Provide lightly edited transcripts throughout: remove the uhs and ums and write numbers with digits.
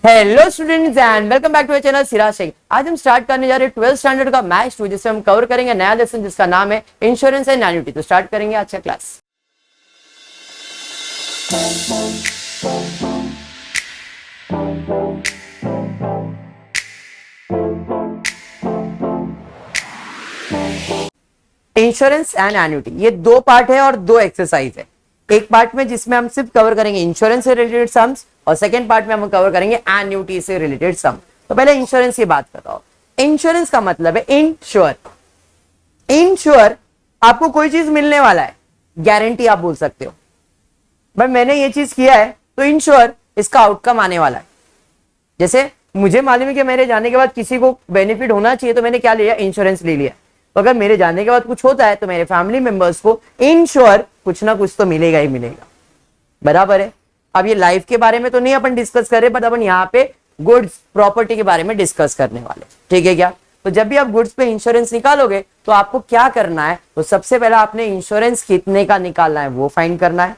Hello students and welcome back to channel Siraj Shaikh. आज हम start करने जा रहे हैं 12th स्टैंडर्ड का मैथ्स 2 जिसमें हम कवर करेंगे नया लेसन जिसका नाम है इंश्योरेंस एंड एन्युटी। तो स्टार्ट करेंगे आज का क्लास। इंश्योरेंस एंड एन्युटी ये दो पार्ट है और दो एक्सरसाइज है। एक पार्ट में जिसमें हम सिर्फ कवर करेंगे इंश्योरेंस से रिलेटेड सम्स और सेकंड पार्ट में हम कवर करेंगे एन्युटी से रिलेटेड सम। तो पहले इंश्योरेंस की बात करता हूं। इंश्योरेंस का मतलब है इंश्योर। इंश्योर आपको कोई चीज मिलने वाला है, गारंटी आप बोल सकते हो भाई मैंने ये चीज किया है तो इंश्योर इसका आउटकम आने वाला है। जैसे मुझे मालूम है कि मेरे जाने के बाद किसी को बेनिफिट होना चाहिए तो मैंने क्या लिया, इंश्योरेंस ले लिया। तो अगर मेरे जाने के बाद कुछ होता है तो मेरे फैमिली मेंबर्स को इंश्योर कुछ ना कुछ तो मिलेगा ही मिलेगा, बराबर है। अब ये लाइफ के बारे में तो नहीं अपन डिस्कस कर रहे, बट अपन यहाँ पे गुड्स प्रॉपर्टी के बारे में डिस्कस करने वाले, ठीक है क्या। तो जब भी आप गुड्स पे इंश्योरेंस निकालोगे तो आपको क्या करना है, तो सबसे पहले आपने इंश्योरेंस कितने का निकालना है वो फाइंड करना है।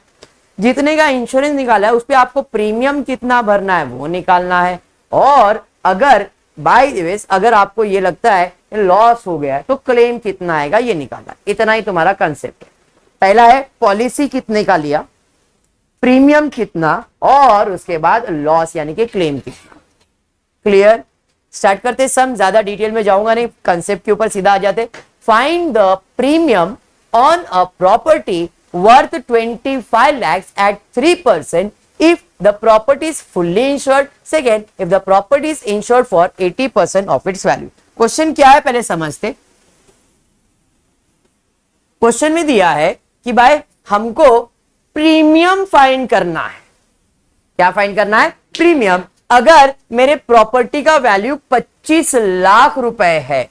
जितने का इंश्योरेंस निकाला है उस पर आपको प्रीमियम कितना भरना है वो निकालना है। और अगर बाय द वे अगर आपको ये लगता है लॉस हो गया है तो क्लेम कितना आएगा ये निकालना है। इतना ही तुम्हारा कंसेप्ट है। पहला है पॉलिसी कितने का लिया, प्रीमियम कितना और उसके बाद लॉस यानी कि क्लेम कितना। क्लियर। स्टार्ट करते सम, ज्यादा डिटेल में जाऊंगा नहीं, कंसेप्ट के ऊपर सीधा आ जाते। Find the premium on a property worth 25 lakhs at 3% if the property is fully insured. Second, if the property is insured for 80% of its value. Question क्या है पहले समझते। क्वेश्चन में दिया है कि भाई हमको प्रीमियम फाइंड करना है। क्या फाइंड करना है? प्रीमियम। अगर मेरे प्रॉपर्टी का वैल्यू 25 लाख रुपए है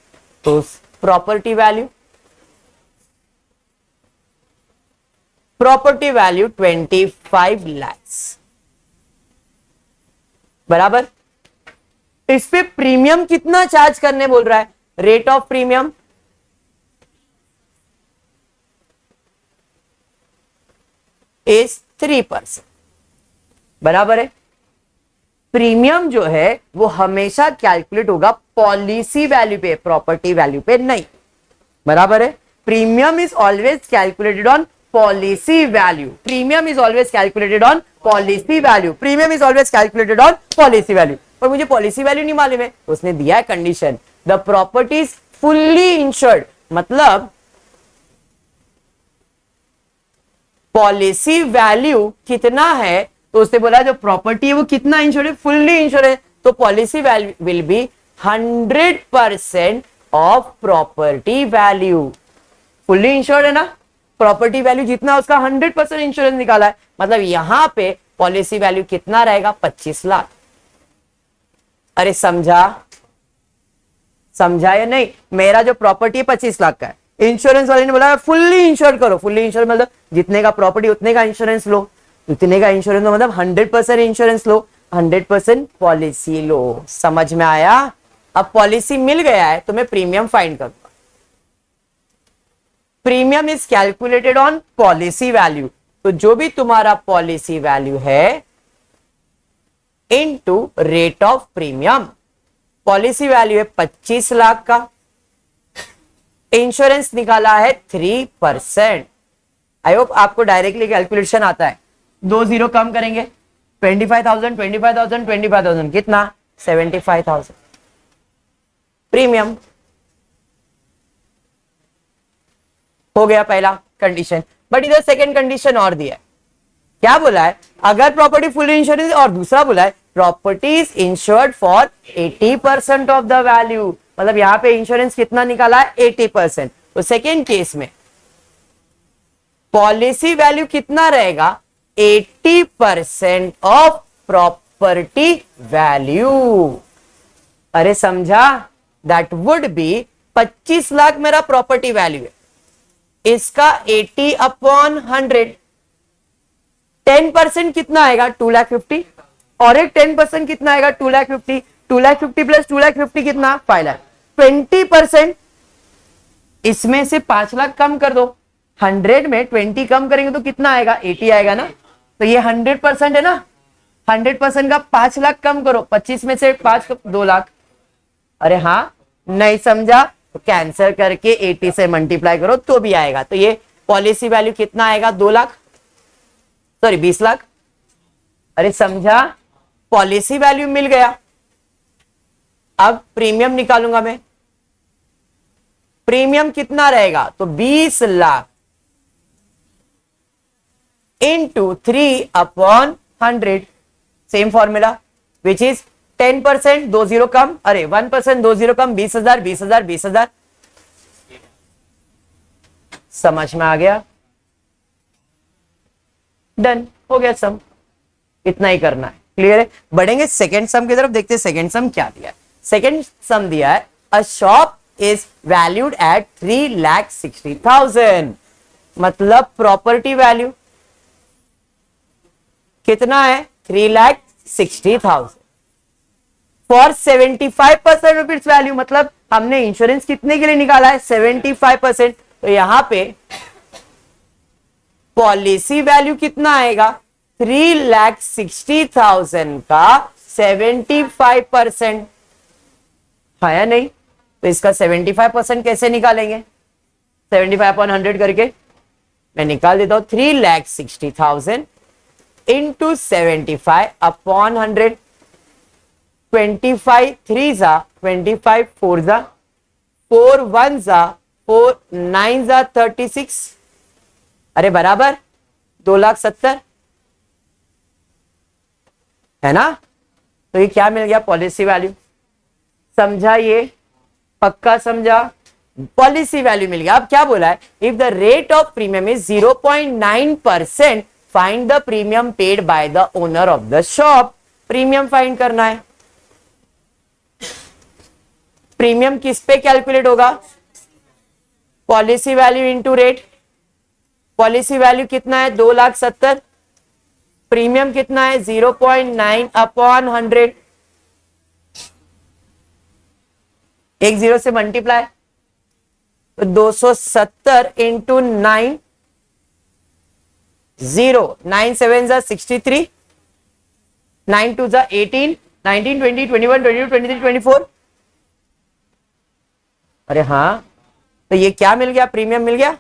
तो प्रॉपर्टी वैल्यू 25 lakhs, बराबर। इस पे प्रीमियम कितना चार्ज करने बोल रहा है, रेट ऑफ प्रीमियम इज 3%, बराबर है। प्रीमियम जो है वो हमेशा कैलकुलेट होगा पॉलिसी वैल्यू पे, प्रॉपर्टी वैल्यू पे नहीं, बराबर है। Premium is always calculated on policy value. Premium is always calculated on policy value. Premium is always calculated on policy value. पर मुझे policy value नहीं मालूम है, उसने दिया है condition the property is fully insured, मतलब पॉलिसी वैल्यू कितना है तो उसने बोला जो प्रॉपर्टी है वो कितना इंश्योर है, फुल्ली इंश्योर है। तो policy value will be 100% of property value. Fully insured है ना, प्रॉपर्टी वैल्यू जितना उसका 100% इंश्योरेंस निकाला है, मतलब यहां पे पॉलिसी वैल्यू कितना रहेगा, 25 लाख। अरे समझा या नहीं? मेरा जो प्रॉपर्टी है 25 लाख का है, इंश्योरेंस वाले ने बोला फुल्ली इंश्योर करो। फुल्ली इंश्योर मतलब जितने का प्रॉपर्टी उतने का इंश्योरेंस लो, उतने का इंश्योरेंस मतलब 100% इंश्योरेंस लो, 100% पॉलिसी लो। समझ में आया? अब पॉलिसी मिल गया है तो मैं प्रीमियम फाइंड करूंगा। Premium is calculated on policy value, तो जो भी तुम्हारा पॉलिसी वैल्यू है into rate of premium. Policy value है 25 लाख का, इंश्योरेंस निकाला है 3%। आई होप आपको डायरेक्टली कैलकुलेशन आता है। 2 जीरो कम करेंगे, 25,000 कितना, 75,000 प्रीमियम हो गया पहला कंडीशन। बट इधर सेकंड कंडीशन और दिया है। क्या बोला है? अगर प्रॉपर्टी फुल इंश्योरेंस, और दूसरा बोला है property is insured for 80% of the value, मतलब यहां पे इंश्योरेंस कितना निकाला है, 80%। तो सेकेंड केस में पॉलिसी वैल्यू कितना रहेगा, 80% ऑफ प्रॉपर्टी वैल्यू। अरे समझा? दैट वुड बी 25 लाख मेरा प्रॉपर्टी वैल्यू है, इसका 80/100, 10% कितना आएगा, 2,50,000, और एक 10% कितना आएगा, 2,50,000, 2,50,000 प्लस 2,50,000 कितना, 5 लाख। 20% इसमें से 5 लाख कम कर दो, 100 में 20 कम करेंगे तो कितना आएगा, 80 आएगा ना। तो ये 100% है ना, 100% का 5 लाख कम करो, 25 में से 5 2 लाख। अरे हाँ, नहीं समझा तो कैंसिल करके 80 से मल्टीप्लाई करो तो भी आएगा। तो ये पॉलिसी वैल्यू कितना आएगा, 2 लाख, सॉरी 20 लाख। अरे समझा, पॉलिसी वैल्यू मिल गया। अब प्रीमियम निकालूंगा मैं। प्रीमियम कितना रहेगा, तो 20 lakh into 3/100, same formula which is 10%, 2 zero कम, अरे 1% 2 जीरो कम, 20,000 20,000 20,000। समझ में आ गया, डन हो गया सम। इतना ही करना है, क्लियर है। बढ़ेंगे सेकेंड सम की तरफ, देखते हैं सेकेंड सम क्या दिया है। सेकेंड सम दिया है, अ शॉप इज वैल्यूड एट 3,60,000, मतलब प्रॉपर्टी वैल्यू कितना है, 3,60,000 फॉर 75% ऑफ इट्स वैल्यू, मतलब हमने इंश्योरेंस कितने के लिए निकाला है, 75%। तो यहां पे पॉलिसी वैल्यू कितना आएगा, 3,60,000 का 75% है या नहीं। तो इसका 75% कैसे निकालेंगे, 75/100 करके मैं निकाल देता हूं। 3,60,000 इंटू 75/100, 25 3 जा 25 4 जा 4 1 जा 4 9 जा 36, अरे बराबर 2,70,000 है ना। तो ये क्या मिल गया, पॉलिसी वैल्यू। समझा, ये पक्का समझा, पॉलिसी वैल्यू मिल गया। अब क्या बोला है, if the rate of premium is 0.9%, find the premium paid by the owner of the shop. Premium find करना है। प्रीमियम किस पे कैलकुलेट होगा, policy value into rate. Policy value कितना है, 2,70,000, प्रीमियम कितना है 0.9/100, एक जीरो से मल्टीप्लाई, तो 270 इंटू 9, 0 9 7 जा 63, 9 2 जा 18, 19 20 21 22 23 24। अरे हाँ, तो ये क्या मिल गया, प्रीमियम मिल गया।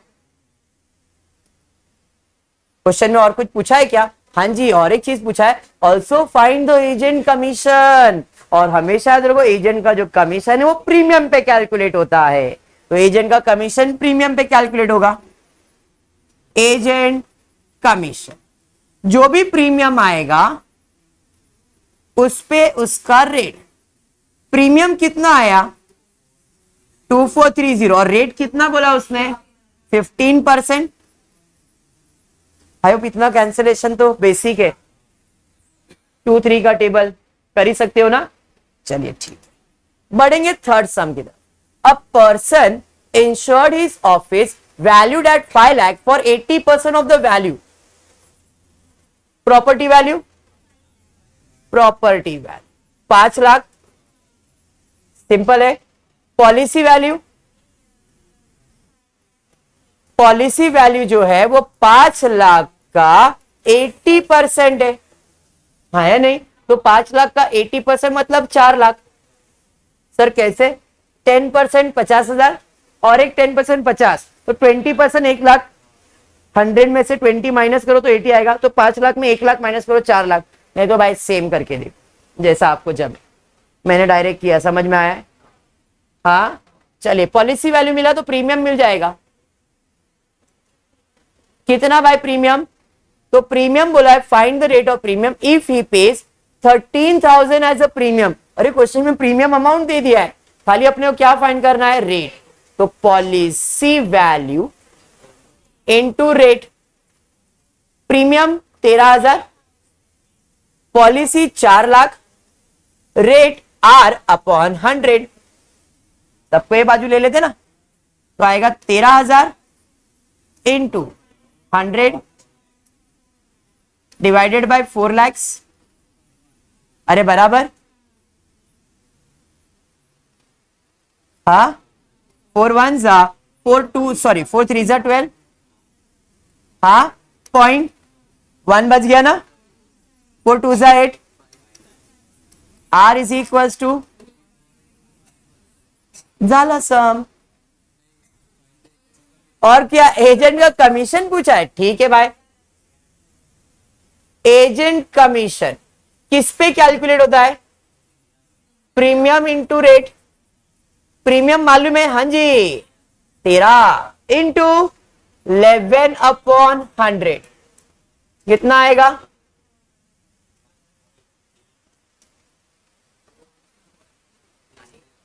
क्वेश्चन में और कुछ पूछा है क्या, हाँ जी, और एक चीज पूछा है, also find the agent commission. और हमेशा याद रखो, एजेंट का जो कमीशन है वो प्रीमियम पे कैलकुलेट होता है। तो एजेंट का कमीशन प्रीमियम पे कैलकुलेट होगा। एजेंट कमीशन, जो भी प्रीमियम आएगा उस पे उसका रेट। प्रीमियम कितना आया, 2430, और रेट कितना बोला उसने, 15%। आई इतना कैंसिलेशन तो बेसिक है, 2 3 का टेबल कर ही सकते हो ना। चलिए ठीक, बढ़ेंगे थर्ड सम की तरफ। A person insured his office valued at 5 lakh for 80% of the value. Property value, property value 5 lakh, simple है। पॉलिसी वैल्यू, पॉलिसी वैल्यू जो है वो 5 लाख का 80% है, हाँ या नहीं। तो 5 लाख का 80% मतलब 4 लाख। सर कैसे, 10% 50,000 और एक 10% 50, तो 20% 1 लाख। 100 में से 20 माइनस करो तो 80 आएगा। तो 5 लाख में 1 लाख माइनस करो 4 लाख। नहीं तो भाई सेम करके दे, जैसा आपको जब मैंने डायरेक्ट किया, समझ में आया है। हाँ चलिए, पॉलिसी वैल्यू मिला तो प्रीमियम मिल जाएगा। कितना भाई प्रीमियम, तो प्रीमियम बोला है find the rate of premium if he pays 13,000 as a premium. अरे क्वेश्चन में प्रीमियम अमाउंट दे दिया है, खाली अपने को क्या फाइंड करना है, रेट। तो policy value into rate. Premium 13,000, policy 4 lakh, rate R/100। सबको ये बाजू ले लेते ना, तो आएगा 13,000 इंटू 100 डिवाइडेड बाय 4 लाख, अरे बराबर, हाँ 4 1 जा 4 2 सॉरी 4 3 जा 12, हाँ 0.1 बच गया ना। 4 2 8, R इज इक्वल्स टू, झाला सम। और क्या एजेंट का कमीशन पूछा है, ठीक है भाई। एजेंट कमीशन किस पे कैलकुलेट होता है, प्रीमियम इंटू रेट। प्रीमियम मालूम है, हाँ जी 13 इंटू 11/100 कितना आएगा,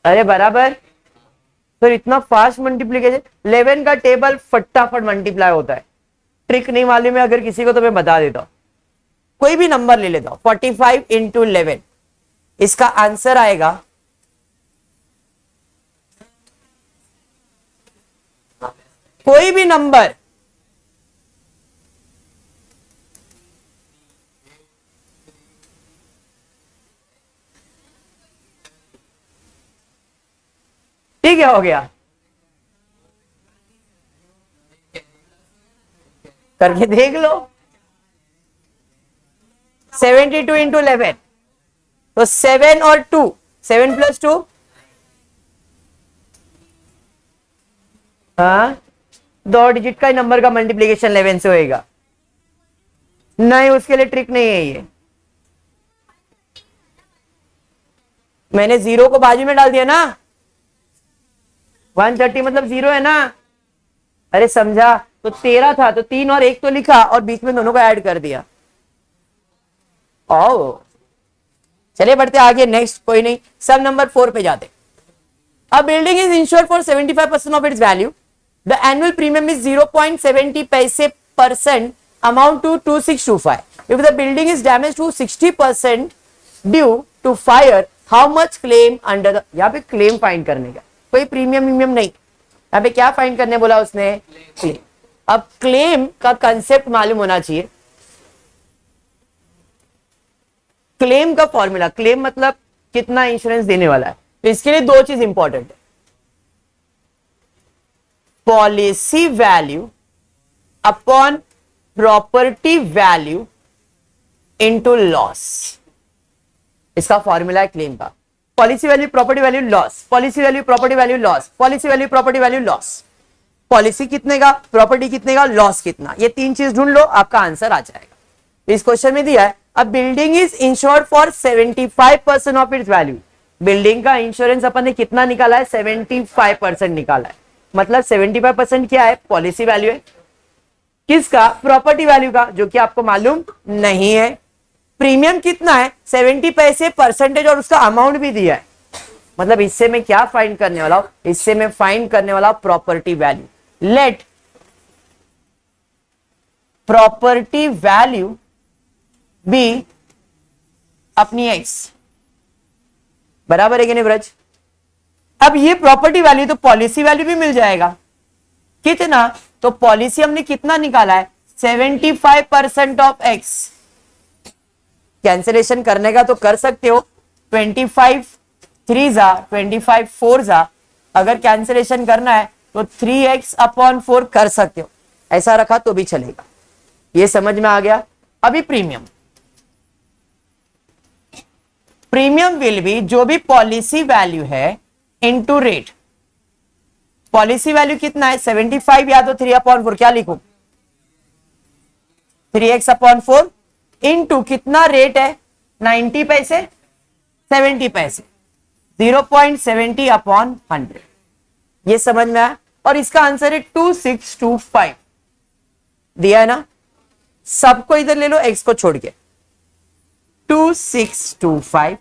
अरे बराबर। फिर इतना फास्ट मल्टीप्लीकेशन, 11 का टेबल फटाफट मल्टीप्लाई होता है। ट्रिक नहीं मालूम है अगर किसी को तो मैं बता देता हूं, कोई भी नंबर ले लेता हूं, 45 इंटू 11, इसका आंसर आएगा कोई भी नंबर ठीक है, हो गया, करके देख लो। 72 इंटू 11, तो 7 और 2, 7 प्लस 2, हाँ 2 डिजिट का नंबर का मल्टीप्लीकेशन 11 से होएगा। नहीं, उसके लिए ट्रिक नहीं है ये, मैंने 0 को बाजू में डाल दिया ना, 130 मतलब 0 है ना। अरे समझा, तो 13 था तो 3 और 1 तो लिखा और बीच में दोनों को ऐड कर दिया। ओ चलिए बढ़ते आगे, नेक्स्ट कोई नहीं, सब नंबर 4 पे जाते। A building is insured for 75% of its value. The annual premium is 0.70 paise percent amount to 2625. If the building is damaged to 60% due to fire, how much claim under the, यहाँ पे claim find करने का, कोई premium नहीं, यहाँ पे क्या find करने बोला उसने, क्लेम। अब क्लेम का कंसेप्ट मालूम होना चाहिए। क्लेम का फॉर्मूला, क्लेम मतलब कितना इंश्योरेंस देने वाला है, तो इसके लिए 2 चीज इंपॉर्टेंट है, policy value upon property value into loss. इसका फॉर्मूला है क्लेम का, policy value property value loss, policy value property value loss, policy value property value loss. Policy कितने का, प्रॉपर्टी कितने का, लॉस कितना, ये 3 चीज ढूंढ लो, आपका आंसर आ जाएगा। इस क्वेश्चन में दिया है a building is insured for 75% of its value. Building का इंश्योरेंस अपन ने कितना निकाला है, 75% निकाला है। मतलब 75% क्या है, पॉलिसी वैल्यू है, किसका, प्रॉपर्टी वैल्यू का, जो कि आपको मालूम नहीं है। प्रीमियम कितना है, 70 पैसे परसेंटेज, और उसका अमाउंट भी दिया है। मतलब इससे मैं क्या फाइंड करने वाला हूं, इससे मैं फाइंड करने वाला property value. Let property value B अपनी एक्स, बराबर है कि नहीं ब्रज। अब ये प्रॉपर्टी वैल्यू तो पॉलिसी वैल्यू भी मिल जाएगा, कितना, तो पॉलिसी हमने कितना निकाला है, 75% ऑफ एक्स। कैंसिलेशन करने का तो कर सकते हो, 25 3 जा 25 4 जा, अगर कैंसिलेशन करना है तो 3x अपॉन 4 कर सकते हो, ऐसा रखा तो भी चलेगा। ये समझ में आ गया। अभी प्रीमियम, प्रीमियम विल बी जो भी पॉलिसी वैल्यू है इनटू रेट। पॉलिसी वैल्यू कितना है, 75 या तो 3/4, क्या लिखूं, 3x अपॉन 4 इनटू कितना रेट है, 90 पैसे, 70 पैसे, 0.70 अपॉन 100। ये समझ में आया। और इसका आंसर है 2625 दिया है ना। सबको इधर ले लो, x को छोड़ के, 2625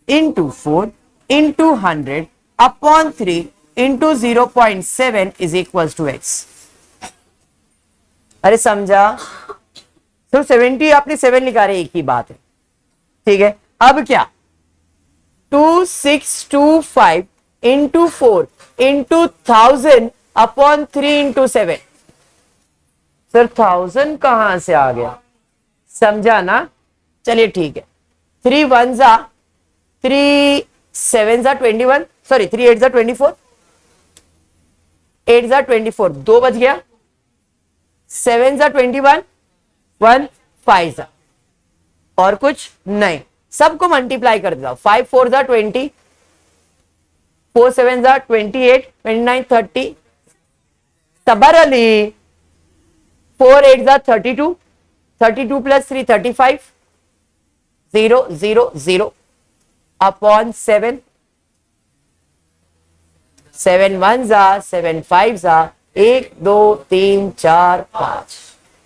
into 4 into 100 upon 3 into 0.7 is equal to x। अरे समझा, तो 70 आपने 7 लिखा रहे, एक ही बात है, ठीक है। अब क्या, 2625 into 4 into 1000 upon 3 into 7। Sir 1000 कहां से आ गया, समझा ना। चलिए ठीक है, 3 1 जा 3 7 जा 21, सॉरी 3 8 जा 24, 8 जा 24, 2 बच गया, 7 जा 21, 1 5 जा और कुछ नहीं, सबको मल्टीप्लाई कर दो। 5 4 जा 20, 4 7 जा 28, 29 30, सबर अली 4 8 जा 32, 32 प्लस 3 35, 0 0 0 अपॉन 7, 7 1 जा 7 5 जा 1 2 3 4 5।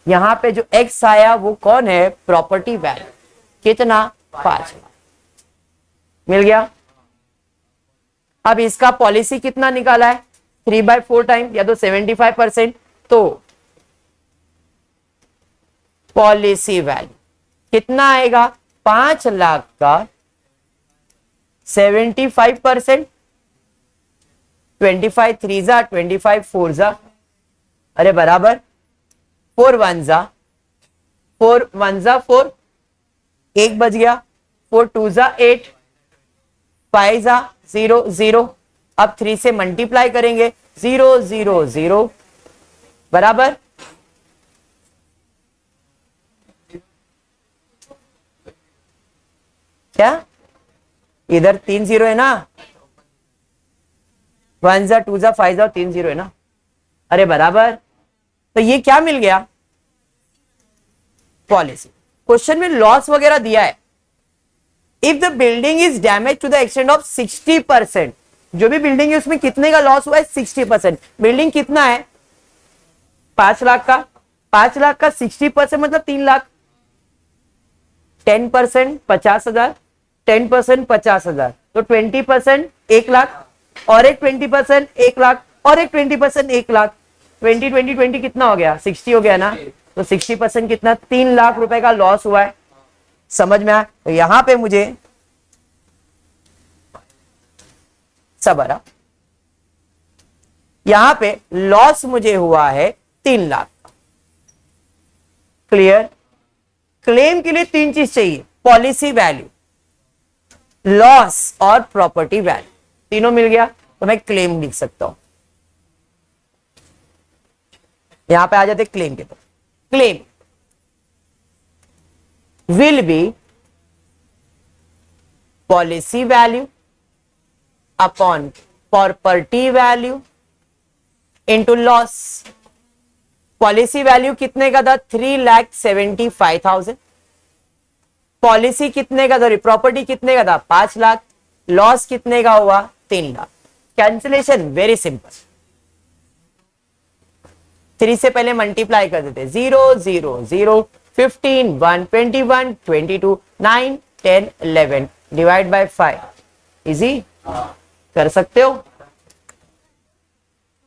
यहां पे जो x आया वो कौन है? Property value. कितना? 5 मिल गया। अब इसका पॉलिसी कितना निकाला है? 3/4 टाइम या तो 75%। तो पॉलिसी वैल्यू कितना आएगा? 5 लाख का 75%, 25 3 जा 25 4 जा, अरे बराबर 4 1 जा 4 1 जा 4, 1 बच गया, 4 2 जा 8, 5 जा 0 0। अब 3 से मल्टीप्लाई करेंगे, 0 0 0 बराबर क्या? इधर 3 0 है ना, 1 जा 2 जा 5 जा 3 0 है ना, अरे बराबर। तो ये क्या मिल गया? पॉलिसी। क्वेश्चन में लॉस वगैरह दिया है। If the building is damage to the extent of 60%, जो भी बिल्डिंग है उसमें कितने का लॉस हुआ है? 60%। बिल्डिंग कितना है? 5 लाख का, 5 लाख का 60% मतलब 3 लाख। 10% 50,000, 10% 50,000, तो 20% 1 लाख, और एक 20% 1 लाख, और एक 20% 1 लाख। 20 20 20 कितना हो गया? 60 हो गया ना। तो 60% कितना? 3 लाख रुपए का लॉस हुआ है। समझ में आया? तो यहां पे मुझे सबरा, यहां पे लॉस मुझे हुआ है 3 लाख। क्लियर? क्लेम के लिए 3 चीज चाहिए, पॉलिसी वैल्यू, लॉस और प्रॉपर्टी वैल्यू। तीनों मिल गया तो मैं क्लेम लिख सकता हूं। यहां पे आ जाते क्लेम के। तो claim will be policy value upon property value into loss. Policy value कितने का था? 3,75,000। पॉलिसी कितने का था? प्रॉपर्टी कितने का था? 5 लाख। लॉस कितने का हुआ? 3 लाख। कैंसिलेशन वेरी सिंपल, 3 से पहले मल्टीप्लाई कर देते, 0 0 0, 15 1 21 22 9 10 11 डिवाइड बाय 5। इजी कर सकते हो?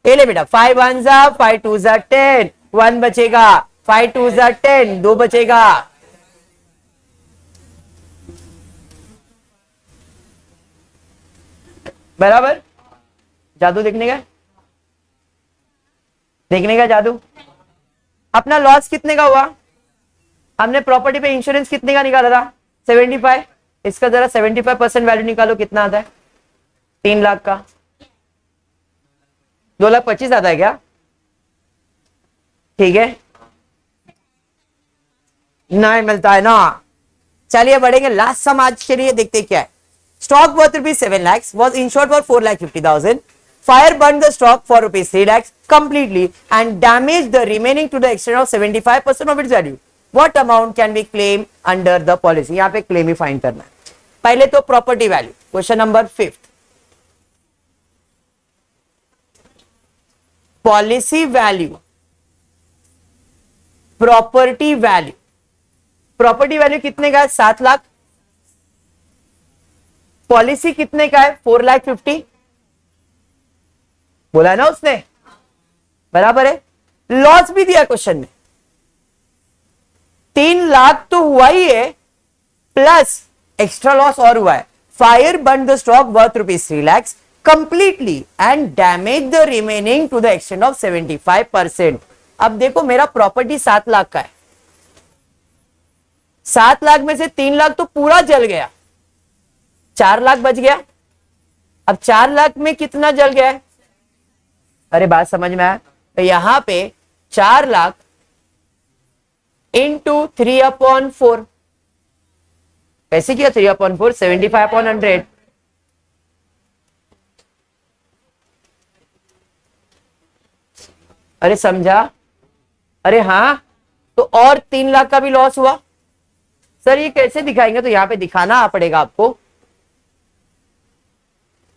ये ले बेटा, 5 1 जा 5 2 जा 10, 1 बचेगा, 5 2 जा 10, 2 बचेगा। बराबर। जादू देखने का, देखने का जादू। अपना लॉस कितने का हुआ? हमने प्रॉपर्टी पे इंश्योरेंस कितने का निकाला था? 75। इसका जरा 75% वैल्यू निकालो, कितना आता है? 3 लाख का। 2,25,000 आता है क्या? ठीक है, नहीं मिलता है ना। चलिए बढ़ेंगे, लास्ट सम आज के लिए देखते क्या है। Stock worth rupees 7 lakhs was insured for 4,50,000. Fire burned the stock for rupees 3 lakhs completely and damaged the remaining to the extent of 75% of its value. What amount can be claimed under the policy? यहाँ पे claim ही find करना है। पहले तो property value, question number 5। Policy value, property value. Property value कितने का है? 7 lakh. Policy कितने का है? 4,50,000 बोला है ना उसने, बराबर है। लॉस भी दिया क्वेश्चन में, 3 लाख तो हुआ ही है, प्लस एक्स्ट्रा लॉस और हुआ है। Fire burn the stock worth rupees 3 lakhs completely and damage the remaining to the extent of 75%। अब देखो मेरा प्रॉपर्टी 7 लाख का है, 7 लाख में से 3 लाख तो पूरा जल गया, 4 लाख बच गया। अब 4 लाख में कितना जल गया है? अरे बात समझ में आया? तो यहां पे 4 लाख इंटू 3/4, कैसे किया 3/4 75/100। अरे समझा? अरे हाँ, तो और 3 लाख का भी लॉस हुआ। सर ये कैसे दिखाएंगे? तो यहां पे दिखाना पड़ेगा आपको।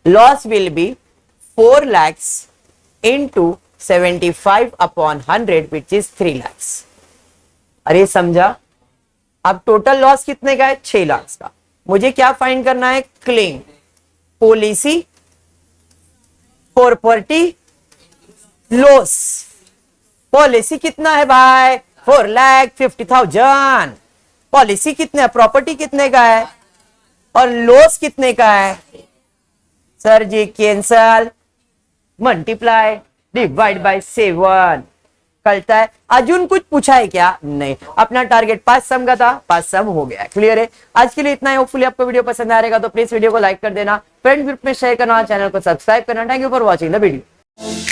Loss will be 4 lakhs into 75/100 which is 3 lakhs। अरे समझा? अब टोटल लॉस कितने का है? 6 लाख का। मुझे क्या फाइंड करना है? Claim, policy, property, loss. Policy कितना है भाई? 4,50,000। पॉलिसी कितने, प्रॉपर्टी कितने का है, और लॉस कितने का है? Sir ji cancel, multiply, divide by 7 करता है। अर्जुन कुछ पूछा है क्या? नहीं, अपना टारगेट 5 सम का था, 5 सम हो गया। क्लियर है? आज के लिए इतना है। होपफुली आपको वीडियो पसंद आएगा तो प्लीज वीडियो को लाइक कर देना, फ्रेंड ग्रुप में शेयर करना, चैनल को सब्सक्राइब करना। Thank you for watching the video.